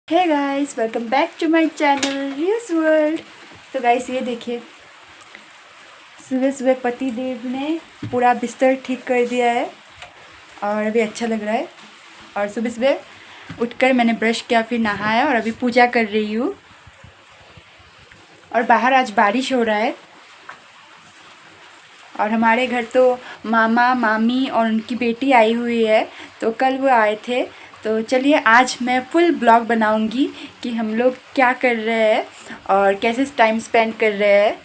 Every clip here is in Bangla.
Hey guys, welcome back to my channel रियस वर्ल्ड। तो गाइस, ये देखिए, सुबह सुबह पति देव ने पूरा बिस्तर ठीक कर दिया है और अभी अच्छा लग रहा है। और सुबह सुबह उठकर मैंने ब्रश किया, फिर नहाया और अभी पूजा कर रही हूँ। और बाहर आज बारिश हो रहा है और हमारे घर तो मामा मामी और उनकी बेटी आई हुई है, तो कल वो आए थे। तो चलिए, आज मैं फुल ब्लॉग बनाऊंगी कि हम लोग क्या कर रहे हैं और कैसे टाइम स्पेंड कर रहे हैं।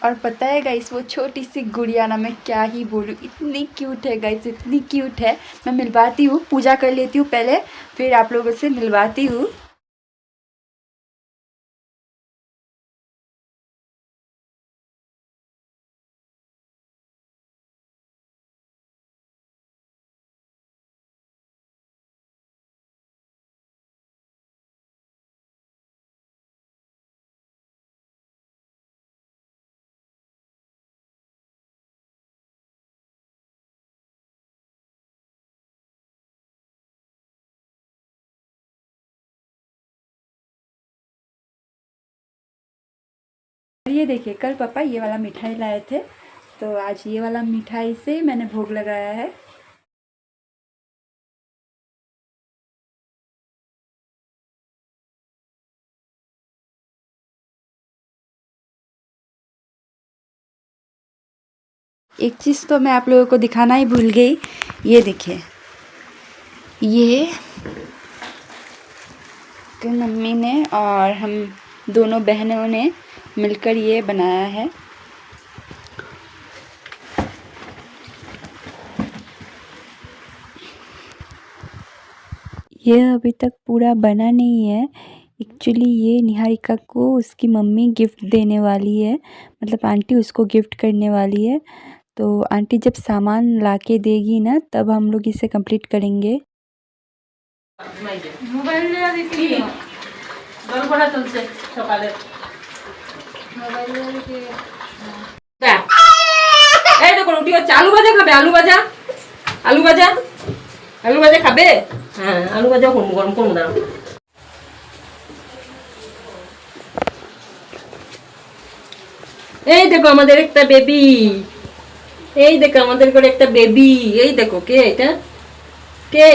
और पता है गाइस, वो छोटी सी गुड़िया ना, मैं क्या ही बोलूँ, इतनी क्यूट है गाइस, इतनी क्यूट है। मैं मिलवाती हूँ, पूजा कर लेती हूँ पहले, फिर आप लोगों से मिलवाती हूँ। ये देखिए, कल पापा ये वाला मिठाई लाए थे, तो आज ये वाला मिठाई से मैंने भोग लगाया है। एक चीज़ तो मैं आप लोगों को दिखाना ही भूल गई। ये देखिए, ये कि मम्मी ने और हम दोनों बहनों ने मिलकर ये बनाया है। ये अभी तक पूरा बना नहीं है। एक्चुअली ये निहारिका को उसकी मम्मी गिफ्ट देने वाली है, मतलब आंटी उसको गिफ्ट करने वाली है। तो आंटी जब सामान लाके देगी ना, तब हम लोग इसे कंप्लीट करेंगे। मोबाइल গল্পটা চলছে সকালে এই দেখো রুটি হচ্ছে। আলু ভাজা খাবে? আলু ভাজা, আলু ভাজা, আলু ভাজা খাবে? হ্যাঁ, আলু ভাজা করবো, গরম করবো। দাঁড়াও, এই দেখো আমাদের একটা বেবি, এই দেখো আমাদের ঘরে একটা বেবি। এই দেখো, কে এটা? কে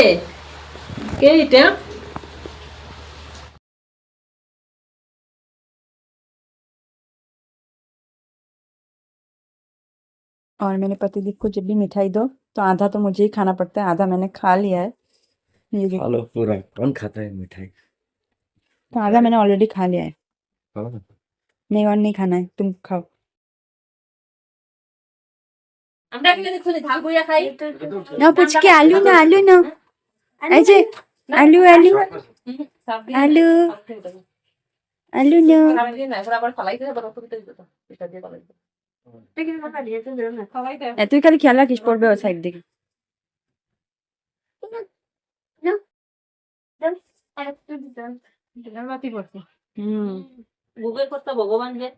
কে এটা? और मैंने पतिदेव को जब भी मिठाई दो तो आधा तो मुझे ही खाना पड़ता है, आधा मैंने खा लिया है। ये देखो, खा लो पूरा। कौन खाता है मिठाई? तो आधा मैंने ऑलरेडी खा लिया है। खाओ ना। नहीं, और नहीं खाना है, तुम खाओ। আমরা এখানে দেখো ঝাল বইয়া খাই। ना पूछ के आलू ना, आलू ना, ऐसे आलू आलू आलू आलू ना। তুই খালি খেয়াল রাখিস, পড়বে ও সাইড দিকে। হুম, গুগল করতে ভগবান যে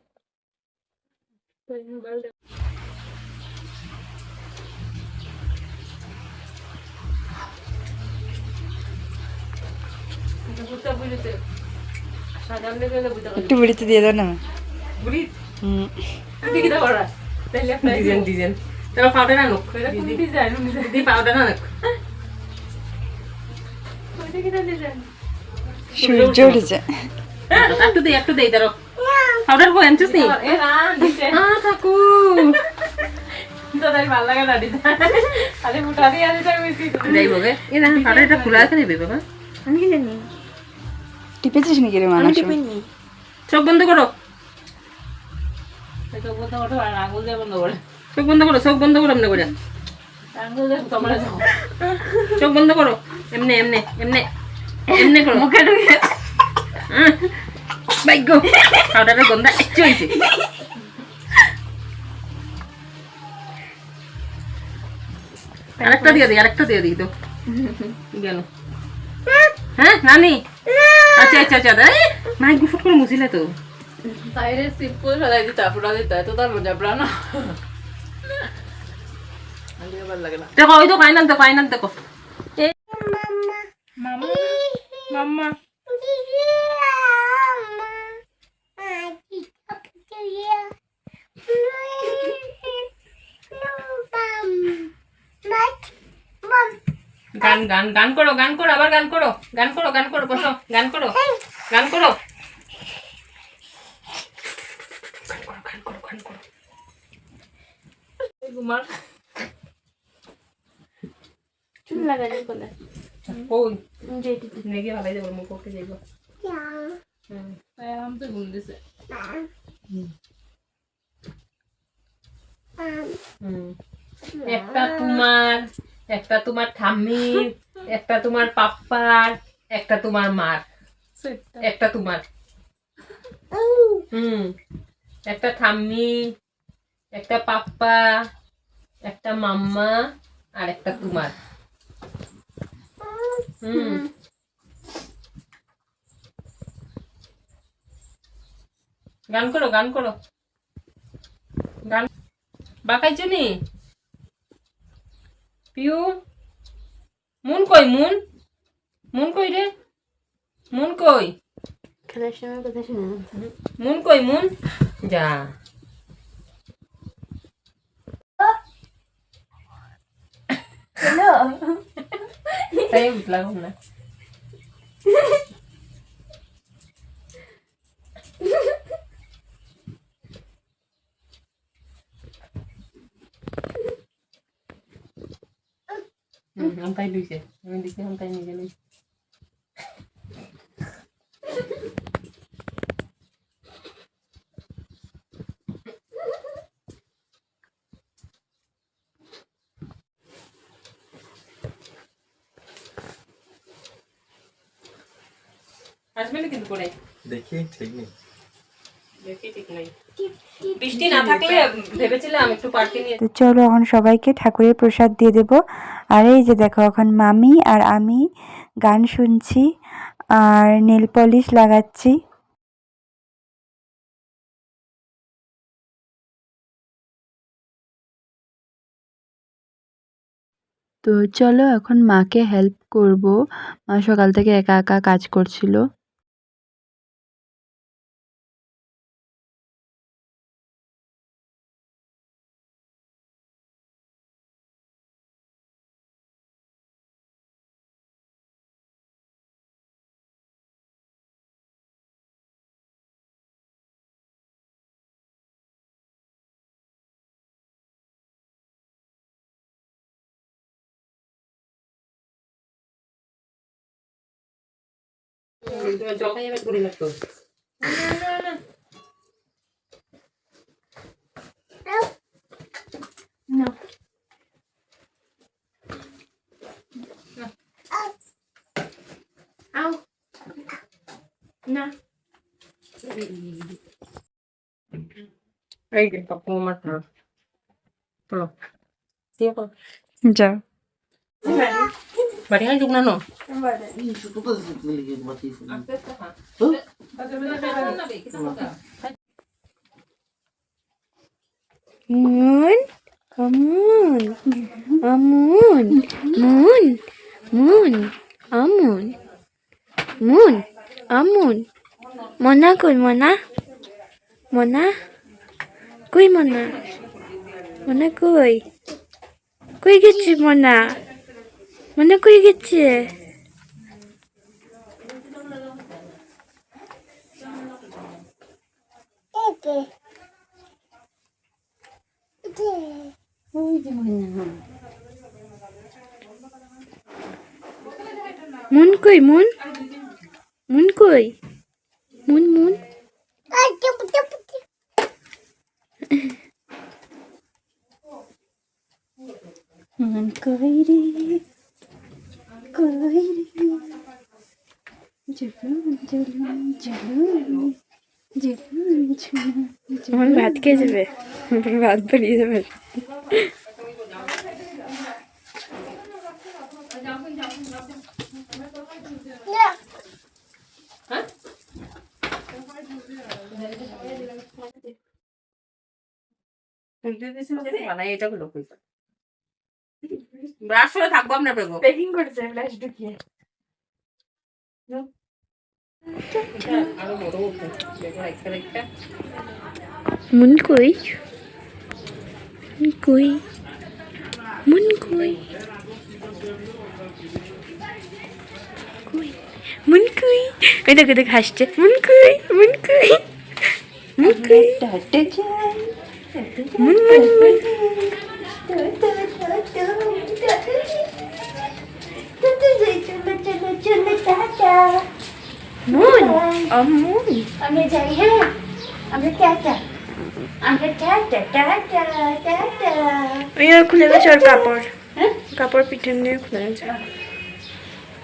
একটু বুড়িতে দিয়ে দাও না। বুড়ি হুম, কি দাও ওরা ডিজাইন ডিজাইন তারপর পাউডার আনো ডিজাইন দি পাউডার আনো সূর্য উঠেছে। একটু দেই দাঁড়ো পাউডার কো আনছিস নি থাকু তোদের ভালো লাগে না ডিজাইন খালি মুটা দিয়ে আনি তাই মিশি যাই বগে এ না পাউডারটা খোলা আছে নেবে বাবা আমি কি জানি, টিপেছিস নাকি রে মানুষ? চোখ বন্ধ করো, চোখ বন্ধ করো আর আঙুল দিয়ে বন্ধ করে, চোখ বন্ধ করো, চোখ বন্ধ করো এমনি করে, আঙুল দিয়ে তোমরা যাও, চোখ বন্ধ করো, এমনি এমনি এমনি এমনি করো, মুখে ঢুকে ভাগ্য পাউডারের গন্ধ একটু হয়েছে। আরেকটা দিয়ে দিই তো গেল। হ্যাঁ নানি, আচ্ছা আচ্ছা আচ্ছা মাইক গুফুট করে মুছিলে তো তাইরে সিম্পল সদাই দিতা পুরা দিতা তো তার মজা প্রাণ আলিয়া ভালো লাগে না। দেখো ওই তো ফাইনাল দেখো, মাম্মা গান গান গান করো আবার গান করো বসো গান করো গান করো ঘুমার চুল লাগালে বলে ওই যেটি নেগে ভালো যাবো মুখ ওকে যাইবো আম তো ঘুম দিছে একটা তোমার ঠাম্মির, একটা তোমার পাপ্পার, একটা তোমার মার, একটা তোমার একটা ঠাম্মি, একটা পাপ্পা, একটা মাম্মা আর একটা তোমার। গান করো গান বাকাইছো নি পিউ? মুন কই মুন কই রে? মুন কই? খেলার সময় কথা শুনে মুন কই যা হ্যালো তাই উঠলাম না। তাই লইছে আমি দেখি তাই নিজে লইছে। আসবে না কিন্তু পরে দেখি ঠিক নেই, দেখি ঠিক নাই। বৃষ্টি না থাকলে ভেবেছিলাম একটু পার্কে নিয়ে। তো চলো এখন সবাইকে ঠাকুরের প্রসাদ দিয়ে দেব। আর এই যে দেখো এখন মামি আর আমি গান শুনছি আর নেল পলিশ লাগাচ্ছি। তো চলো এখন মাকে হেল্প করব। মা সকাল থেকে একা একা কাজ করছিল। জলখাই এবার করে লাগতো। No. Ow. Na. এই যে পাপ্পু আমার চলো দিয়ে করো যাও। বাড়ি হাই না no Moon, come on, a moon, moon, moon, a moon, moon, a moon. Mona koi Mona, Mona, koi Mona, Mona koi gেছে Mona, Mona koi গেছে? মুন কই মুন কই মুন মুন কই রে আমার ভাত খেয়ে যাবে, ভাত বানিয়ে যাবে। ব্রাশ করে থাকবো আপনার প্যাকিং করছে ফ্ল্যাশ ঢুকিয়ে। আরো বড় উঠে দেখো একটা একটা মুন কই কই মুন কই কই মুন কই এই দেখো দেখ হাসছে মুন কই মুন কই মুন কই moon moon moon moon moon আমরা যাই হ্যাঁ আমরা টাটা আমরা টাটা টাটা টাটা ওই খুলে গেছে ওর কাপড় কাপড় পিঠে নিয়ে খুলে গেছে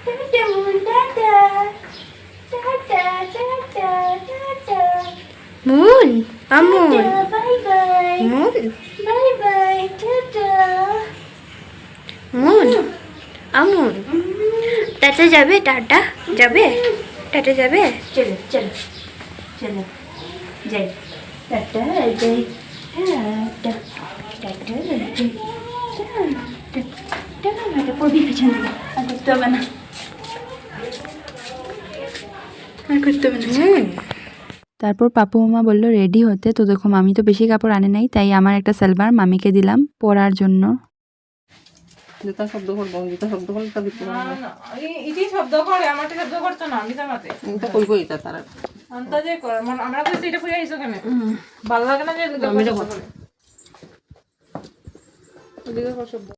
tata moon tata tata tata tata moon আমুন bye bye moon bye bye tata moon আমুন টাটা যাবে টাটা যাবে টাটা যাবে চলো চলো চলো যাই টাটা যাই টাটা টাটা যাই টাটা টাটা পড়বি পিছন দিকে আর করতে হবে না আর করতে হবে না তারপর পাপু মামা বলল রেডি হতে, তো দেখো মামি তো বেশি কাপড় আনে নাই, তাই আমার একটা সালোয়ার মামিকে দিলাম পরার জন্য। জুতা শব্দ করবো, জুতা শব্দ করলে তা বিক্রি করবো ইটি শব্দ করে আমারটা শব্দ করতো না আমি জামাতে এটা করবো এটা তারা আন্দাজে করে আমরা তো এটা ফুয়ে আইছো কেন ভালো লাগে না যে আমি এটা করে ওদিকে কর শব্দ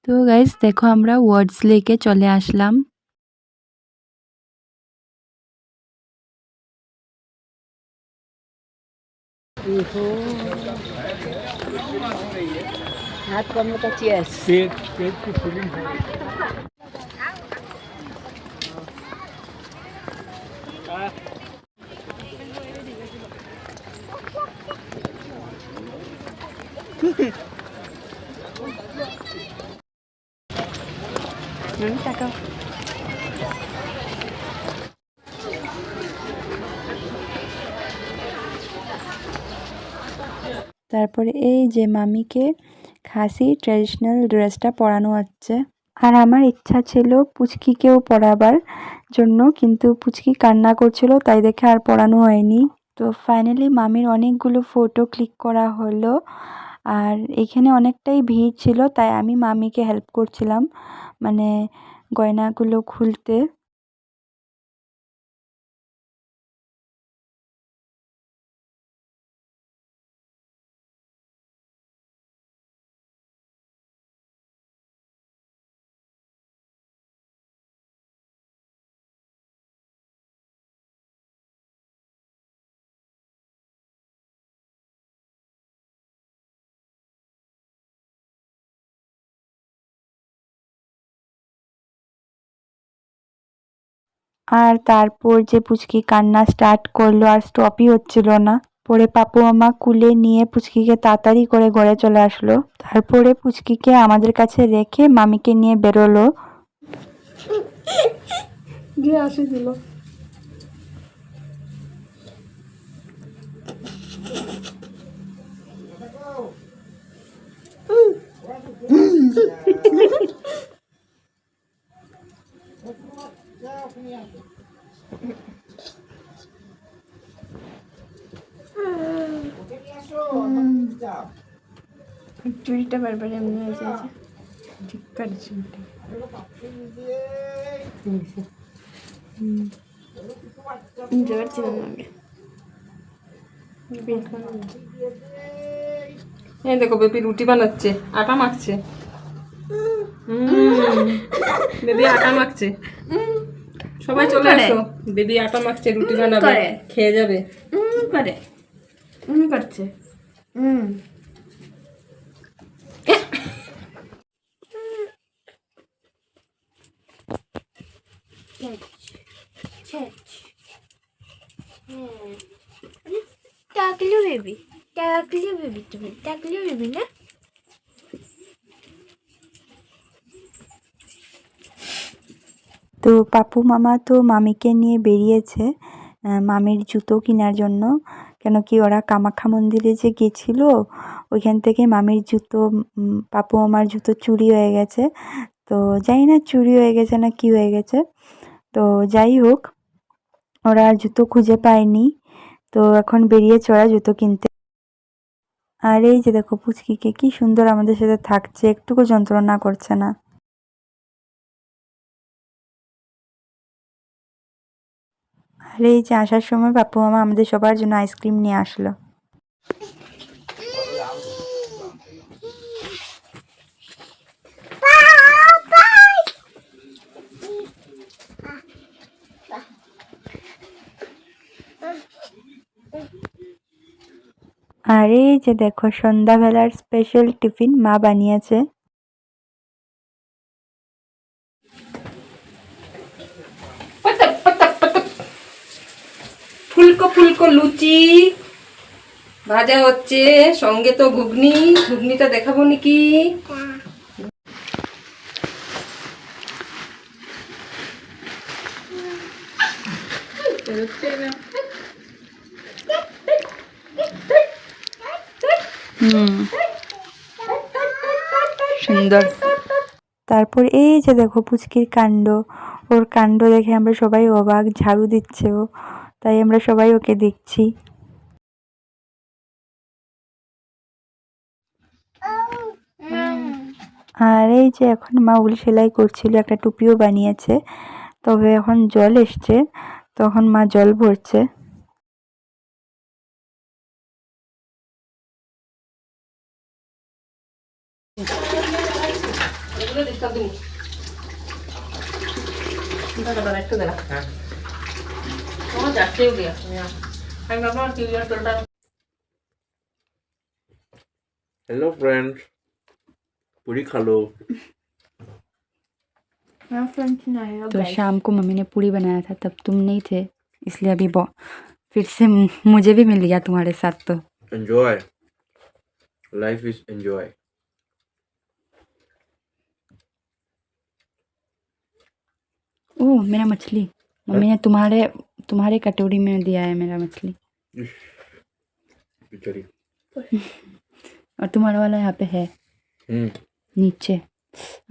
তো গাইস দেখো আমরা ওয়ার্ডস লেকে চলে আসলাম। हाथ कम का चीज पेट की फीलिंग তারপরে এই যে মামিকে খাসি ট্র্যাডিশনাল ড্রেসটা পরানো হচ্ছে, আর আমার ইচ্ছা ছিল পুচকিকেও পরাবার জন্য, কিন্তু পুচকি কান্না করছিল তাই দেখে আর পরানো হয়নি। তো ফাইনালি মামির অনেকগুলো ফটো ক্লিক করা হলো, আর এখানে অনেকটাই ভিড় ছিল তাই আমি মামিকে হেল্প করছিলাম, মানে গয়নাগুলো খুলতে। আর তারপর যে পুচকি কান্না স্টার্ট করলো আর স্টপই হচ্ছিল না, পরে পাপু মামা কুলে নিয়ে পুচকিকে তাড়াতাড়ি করে ঘরে চলে আসলো। তারপরে পুচকিকে আমাদের কাছে রেখে মামিকে নিয়ে বেরোলো। গিয়ে আসে দিল চুরিটা বারবার এমনি হয়ে যাচ্ছে, ঠিক করে চুরিটা জোর ছিল না আগে এই দেখো বেবি রুটি বানাচ্ছে, আটা মাখছে। বেবি আটা মাখছে, সবাই চলে আসো। বেবি আটা মাখছে, রুটি বানাবে, খেয়ে যাবে। করে করছে টাকলু বেবি তুমি টাকলু বেবি না তো পাপু মামা তো মামিকে নিয়ে বেরিয়েছে মামির জুতো কেনার জন্য, কেন কি ওরা কামাখ্যা মন্দিরে যে গেছিল ওইখান থেকে মামির জুতো পাপু মামার জুতো চুরি হয়ে গেছে। তো জানি না চুরি হয়ে গেছে না কি হয়ে গেছে, তো যাই হোক ওরা আর জুতো খুঁজে পায়নি, তো এখন বেরিয়েছে ওরা জুতো কিনতে। আর এই যে দেখো পুচকিকে কি সুন্দর আমাদের সাথে থাকছে, একটুকু যন্ত্রণা করছে না। আর এই যে আসার সময় পাপ্পু মামা আমাদের সবার জন্য আইসক্রিম নিয়ে আসলো। আর এই যে দেখো সন্ধ্যাবেলার স্পেশাল টিফিন মা বানিয়েছে। ফুলকো ফুলকো লুচি ভাজা হচ্ছে, সঙ্গে তো ঘুগনি, ঘুগনিটা দেখাবো নাকি? সুন্দর। তারপর এই যে দেখো পুচকির কাণ্ড, ওর কাণ্ড দেখে আমরা সবাই অবাক, ঝাড়ু দিচ্ছে ও, তাই আমরা সবাই ওকে দেখছি। আর এই যে এখন মা উল সেলাই করছিল, একটা টুপিও বানিয়েছে, তবে এখন জল এসছে, তখন মা জল ভরছে। हेलो फ्रेंड्स, पूरी खा लो। तो शाम को मम्मी ने पूरी बनाया था, तब तुम नहीं थे, इसलिए अभी फिर से मुझे भी मिल गया तुम्हारे साथ। तो एंजॉय, लाइफ इज एंजॉय। ओह मेरा मछली, मम्मी ने तुम्हारे कटोरी में दिया है मेरा मछली, बेचारी। और तुम्हारा वाला यहाँ पे है नीचे।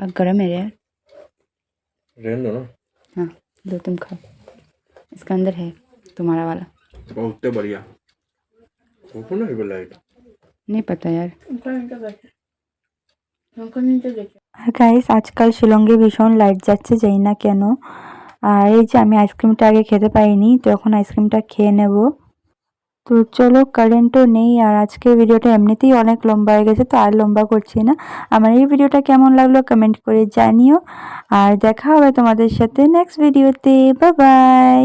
अब गरम है यार, रहने दो ना। हाँ लो तुम खाओ, इसका अंदर है तुम्हारा वाला। बहुत बढ़िया। ओपन है लाइट, नहीं पता यार। আর গাইস আজকাল শিলংয়ে ভীষণ লাইট যাচ্ছে, জানি না কেন। আর এই যে আমি আইসক্রিমটা আগে খেতে পাইনি, তো এখন আইসক্রিমটা খেয়ে নেব। তো চলো, কারেন্টও নেই, আর আজকের ভিডিওটা এমনিতেই অনেক লম্বা হয়ে গেছে, তো আর লম্বা করছি না। আমার এই ভিডিওটা কেমন লাগলো কমেন্ট করে জানিও, আর দেখা হবে তোমাদের সাথে নেক্সট ভিডিওতে। Bye bye.